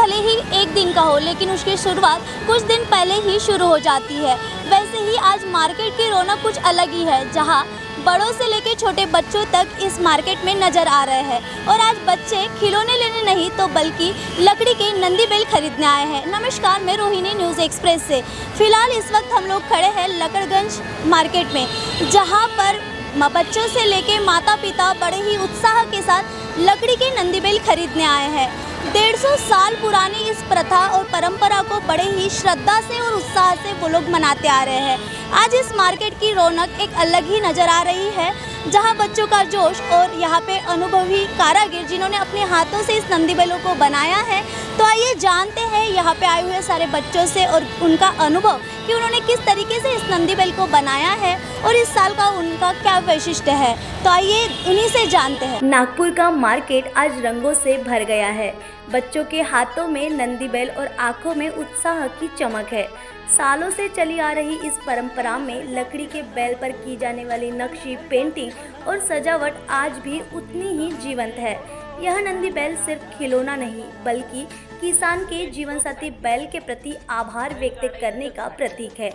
भले ही एक दिन का हो, लेकिन उसकी शुरुआत कुछ दिन पहले ही शुरू हो जाती है। वैसे ही आज मार्केट की रौनक कुछ अलग ही है, जहां बड़ों से लेकर छोटे बच्चों तक इस मार्केट में नजर आ रहे हैं। और आज बच्चे खिलौने लेने नहीं तो बल्कि लकड़ी के नंदी बैल खरीदने आए हैं। नमस्कार, मैं रोहिणी न्यूज़ एक्सप्रेस से। फिलहाल इस वक्त हम लोग खड़े हैं लकड़गंज मार्केट में, जहां पर बच्चों से लेके माता पिता बड़े ही उत्साह के साथ लकड़ी के नंदी बैल खरीदने आए हैं। 150 साल पुरानी इस प्रथा और परंपरा को बड़े ही श्रद्धा से और उत्साह से वो लोग मनाते आ रहे हैं। आज इस मार्केट की रौनक एक अलग ही नज़र आ रही है, जहां बच्चों का जोश और यहाँ पे अनुभवी कारीगर जिन्होंने अपने हाथों से इस नंदी बैलों को बनाया है। तो आइए जानते हैं यहाँ पे आए हुए सारे बच्चों से और उनका अनुभव कि उन्होंने किस तरीके से इस नंदी बैल को बनाया है और इस साल का उनका क्या वैशिष्ट्य है। तो आइए उन्हीं से जानते हैं। नागपुर का मार्केट आज रंगों से भर गया है। बच्चों के हाथों में नंदी बैल और आंखों में उत्साह की चमक है। सालों से चली आ रही इस परंपरा में लकड़ी के बैल पर की जाने वाली नक्शी, पेंटिंग और सजावट आज भी उतनी ही जीवंत है। यह नंदी बैल सिर्फ खिलौना नहीं बल्कि किसान के जीवन साथी बैल के प्रति आभार व्यक्त करने का प्रतीक है।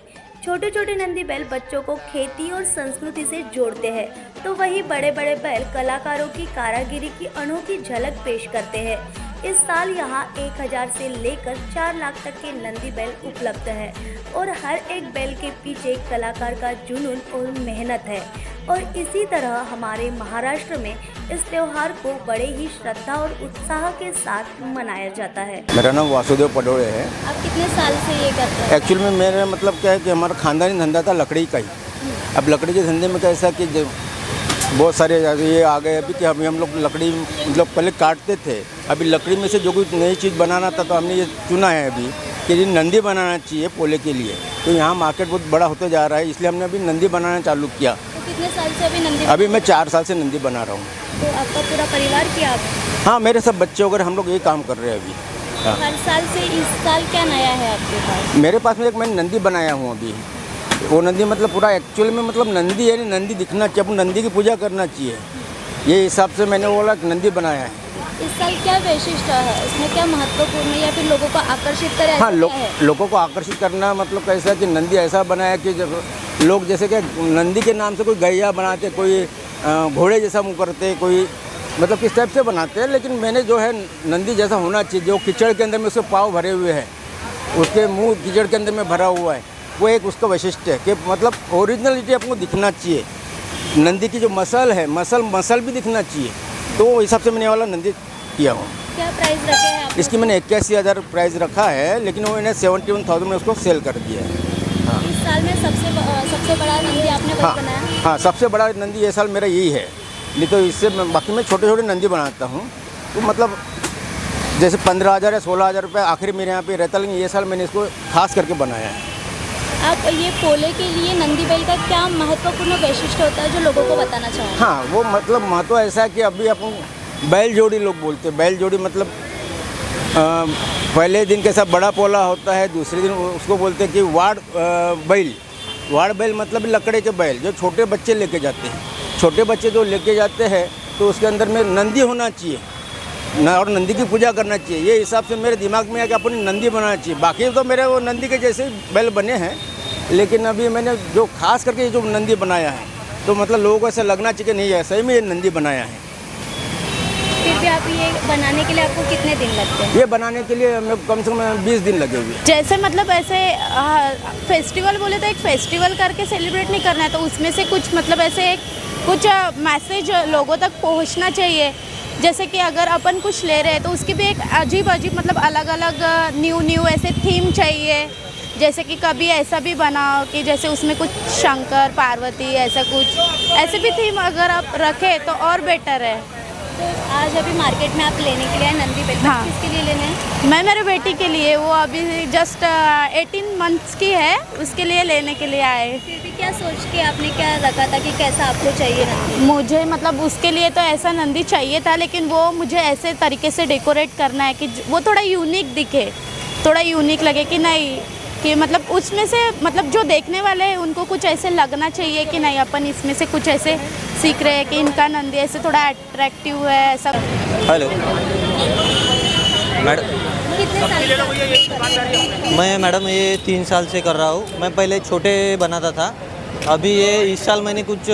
छोटे छोटे नंदी बैल बच्चों को खेती और संस्कृति से जोड़ते हैं, तो वही बड़े बड़े बैल कलाकारों की कारीगरी की अनोखी झलक पेश करते हैं। इस साल यहाँ 1000 से लेकर 4 लाख तक के नंदी बैल उपलब्ध है और हर एक बैल के पीछे कलाकार का जुनून और मेहनत है। और इसी तरह हमारे महाराष्ट्र में इस त्योहार को बड़े ही श्रद्धा और उत्साह के साथ मनाया जाता है। मेरा नाम वासुदेव पडोळे है। आप कितने साल से ये करते हैं? एक्चुअली में मेरा मतलब क्या है कि हमारा खानदानी धंधा था लकड़ी का ही। अब लकड़ी के धंधे में कैसा कि बहुत सारे ये आ गए अभी कि अभी हम लोग लकड़ी मतलब पहले काटते थे। अभी लकड़ी में से जो कोई नई चीज़ बनाना था तो हमने ये चुना है अभी कि ये नंदी बनाना चाहिए पोले के लिए। तो यहाँ मार्केट बहुत बड़ा होते जा रहा है, इसलिए हमने अभी नंदी बनाना चालू किया। तो कितने साल से अभी नंदी? अभी मैं 4 साल से नंदी बना रहा हूँ। तो आपका पूरा परिवार क्या? हाँ, मेरे सब बच्चे वगैरह हम लोग यही काम कर रहे हैं अभी। हाँ। हर साल से इस साल क्या नया है आपके पास? मेरे पास में एक मैं नंदी बनाया हूँ अभी। वो नंदी मतलब पूरा एक्चुअल में मतलब नंदी है, नंदी दिखना चाहिए, अपन नंदी की पूजा करना चाहिए, ये हिसाब से मैंने वो वाला नंदी बनाया है। इस साल क्या वैशिष्ट है, इसमें क्या महत्वपूर्ण है या फिर लोगों को आकर्षित करे? हाँ, लोगों को आकर्षित करना मतलब कैसा कि नंदी ऐसा बनाया कि जब लोग जैसे कि नंदी के नाम से कोई गैया बनाते, कोई घोड़े जैसा मुँह करते, कोई मतलब किस टाइप से बनाते हैं। लेकिन मैंने जो है नंदी जैसा होना चाहिए, जो कीचड़ के अंदर में उसके पाँव भरे हुए हैं, उसके मुँह कीचड़ के अंदर में भरा हुआ है, वो एक उसका वैशिष्ट्य है कि मतलब ओरिजिनलिटी आपको दिखना चाहिए। नंदी की जो मसल है, मसल भी दिखना चाहिए। तो वो हिसाब से मैंने वाला नंदी किया हूँ। क्या प्राइस रखे हैं आप? इसकी मैंने 81,000 प्राइस रखा है, लेकिन वो मैंने 71,000 में उसको सेल कर दिया है। हाँ। इस साल में सबसे बड़ा नंदी आपने वही बनाया? हाँ, सबसे बड़ा नंदी ये साल मेरा यही है। नहीं तो इससे बाकी मैं छोटे छोटे नंदी बनाता हूँ, तो मतलब जैसे 15,000 या 16,000 रुपये आखिर मेरे यहाँ पे रहता, लेकिन ये साल मैंने इसको खास करके बनाया है। आप ये पोले के लिए नंदी बैल का क्या महत्वपूर्ण वैशिष्ट्य होता है जो लोगों को बताना चाहेंगे? हाँ, वो मतलब महत्व ऐसा है कि अभी अपन बैल जोड़ी लोग बोलते हैं। बैल जोड़ी मतलब पहले दिन कैसा बड़ा पोला होता है, दूसरे दिन उसको बोलते हैं कि वाड़ बैल मतलब लकड़े के बैल जो छोटे बच्चे लेके जाते हैं। छोटे बच्चे जो लेके जाते हैं तो उसके अंदर में नंदी होना चाहिए और नंदी की पूजा करना चाहिए। ये हिसाब से मेरे दिमाग में है कि अपन नंदी बनाना चाहिए। बाकी तो मेरे वो नंदी के जैसे बैल बने हैं, लेकिन अभी मैंने जो खास करके जो नंदी बनाया है तो मतलब लोगों को ऐसा लगना चाहिए कि नहीं ऐसा ही में ये नंदी बनाया है। फिर भी आप ये बनाने के लिए आपको कितने दिन लगते हैं? ये बनाने के लिए हमें कम से कम 20 दिन लगे हुए। जैसे मतलब ऐसे फेस्टिवल बोले तो एक फेस्टिवल करके सेलिब्रेट नहीं करना है, तो उसमें से कुछ मतलब ऐसे कुछ मैसेज लोगों तक पहुंचना चाहिए। जैसे कि अगर अपन कुछ ले रहे हैं तो उसकी भी एक अजीब मतलब अलग अलग न्यू ऐसे थीम चाहिए। जैसे कि कभी ऐसा भी बनाओ कि जैसे उसमें कुछ शंकर पार्वती ऐसा कुछ ऐसे भी थीम अगर आप रखें तो और बेटर है। तो आज अभी मार्केट में आप लेने के लिए नंदी बैल? हाँ। किसके लिए लेने हैं? मैं मेरे बेटी के लिए, वो अभी जस्ट 18 मंथ्स की है, उसके लिए लेने के लिए आए। फिर भी क्या सोच के आपने क्या रखा था कि कैसा आपको चाहिए नंदी? मुझे मतलब उसके लिए तो ऐसा नंदी चाहिए था, लेकिन वो मुझे ऐसे तरीके से डेकोरेट करना है कि वो थोड़ा यूनिक दिखे, थोड़ा यूनिक लगे कि नहीं कि मतलब उसमें से मतलब जो देखने वाले हैं उनको कुछ ऐसे लगना चाहिए कि नहीं अपन इसमें से कुछ ऐसे सीख रहे हैं कि इनका नंदी ऐसे थोड़ा अट्रैक्टिव है ऐसा। हेलो मैडम, कितने साल से आप ये कर रहे हैं? मैं मैडम ये 3 साल से कर रहा हूँ। मैं पहले छोटे बनाता था, अभी ये इस साल मैंने कुछ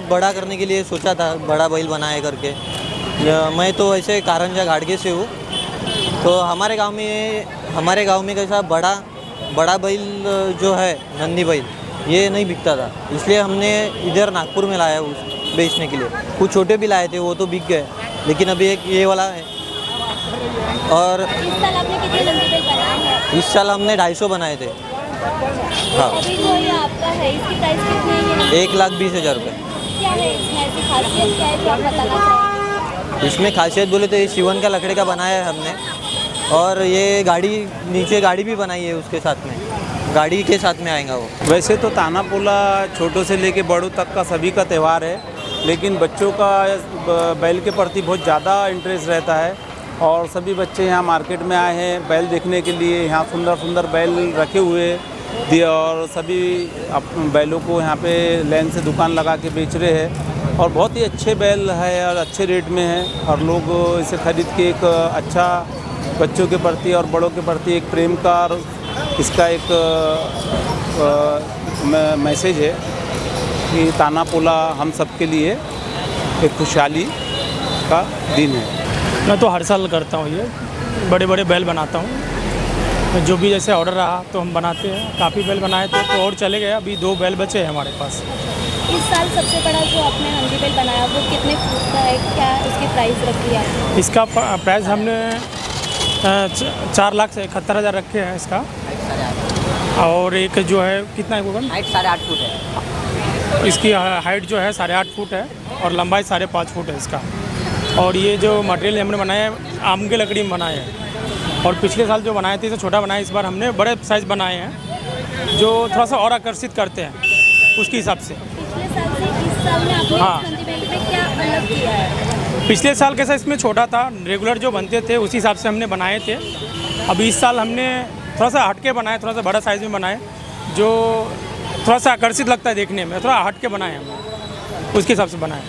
बड़ा करने के लिए सोचा था, बड़ा बैल बनाए करके। मैं तो ऐसे कारंजा घाटगे से हूँ, तो हमारे गांव में कैसा बड़ा बैल जो है नंदी बैल ये नहीं बिकता था, इसलिए हमने इधर नागपुर में लाया उस बेचने के लिए। कुछ छोटे भी लाए थे, वो तो बिक गए, लेकिन अभी एक ये वाला है। और इस साल आपने कितने नंदी बैल बनाए हैं? इस साल हमने 250 बनाए थे। हाँ, अभी जो ये आपका है इसकी प्राइस कितनी है? 1,20,000 रुपये। क्या है इसमें ऐसी खासियत क्या है जो आप बताना चाहेंगे? इसमें खासियत बोले तो ये सिवन का लकड़े का बनाया है हमने, और ये नीचे गाड़ी भी बनाई है उसके साथ में, गाड़ी के साथ में आएगा वो। वैसे तो ताना पोला छोटों से लेके बड़ों तक का सभी का त्यौहार है, लेकिन बच्चों का बैल के प्रति बहुत ज़्यादा इंटरेस्ट रहता है और सभी बच्चे यहाँ मार्केट में आए हैं बैल देखने के लिए। यहाँ सुंदर सुंदर बैल रखे हुए दिए और सभी बैलों को यहाँ पे लाइन से दुकान लगा के बेच रहे हैं और बहुत ही अच्छे बैल है और अच्छे रेट में है और लोग इसे खरीद के एक अच्छा बच्चों के प्रति और बड़ों के प्रति एक प्रेम का और इसका एक मैसेज है कि ताना पोला हम सब के लिए एक खुशहाली का दिन है। मैं तो हर साल करता हूँ, ये बड़े बड़े बैल बनाता हूँ। जो भी जैसे ऑर्डर रहा तो हम बनाते हैं। काफ़ी बैल बनाए थे तो और चले गए, अभी 2 बैल बचे हैं हमारे पास। इस साल सबसे बड़ा जो आपने नंदी बैल बनाया वो कितने फुट का है, क्या उसकी प्राइस रखी है आपने? इसका प्राइस हमने 4,71,000 रखे हैं इसका। और एक जो है कितना है गूगल? हाइट 8.5 फुट है। इसकी हाइट जो है 8.5 फुट है और लंबाई 5.5 फुट है इसका। और ये जो मटेरियल हमने बनाया है आम की लकड़ी में बनाए हैं, और पिछले साल जो बनाए थे इसे छोटा बनाया, इस बार हमने बड़े साइज़ बनाए हैं जो थोड़ा सा और आकर्षित करते हैं उसके हिसाब से। पिछले साल से इस साल में आपने हाँ। इस नंदी बैल में क्या अलग किया है? पिछले साल कैसा इसमें छोटा था, रेगुलर जो बनते थे उसी हिसाब से हमने बनाए थे। अभी इस साल हमने थोड़ा सा हटके बनाए, थोड़ा सा बड़ा साइज़ में बनाए जो थोड़ा सा आकर्षित लगता है देखने में, थोड़ा हटके बनाए हमने, उसके हिसाब से बनाए।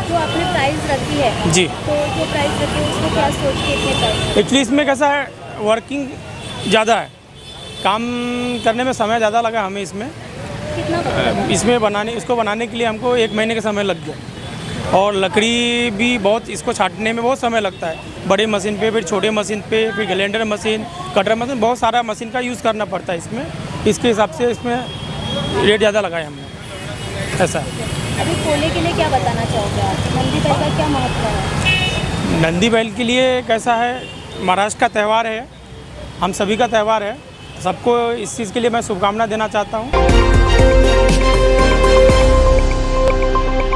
जो आपने प्राइस रखी है जी, तो जो प्राइस रखी है उसको क्या सोच के इतने प्राइस? एक्चुअली इसमें कैसा है, वर्किंग ज़्यादा है, काम करने में समय ज़्यादा लगा हमें इसमें। कितना इसमें इसको बनाने के लिए हमको 1 महीने का समय लग गया, और लकड़ी भी बहुत, इसको छाटने में बहुत समय लगता है। बड़े मशीन पे, फिर छोटे मशीन पे, फिर ग्राइंडर मशीन, कटर मशीन, बहुत सारा मशीन का यूज़ करना पड़ता है इसमें। इसके हिसाब से इसमें रेट ज़्यादा लगाए हमने, ऐसा है। अभी पोले के लिए क्या बताना चाहोगे आप? नंदी बैल का क्या महत्व है? नंदी बैल के लिए कैसा है, महाराष्ट्र का त्यौहार है, हम सभी का त्यौहार है। सबको इस चीज़ के लिए मैं शुभकामना देना चाहता हूँ।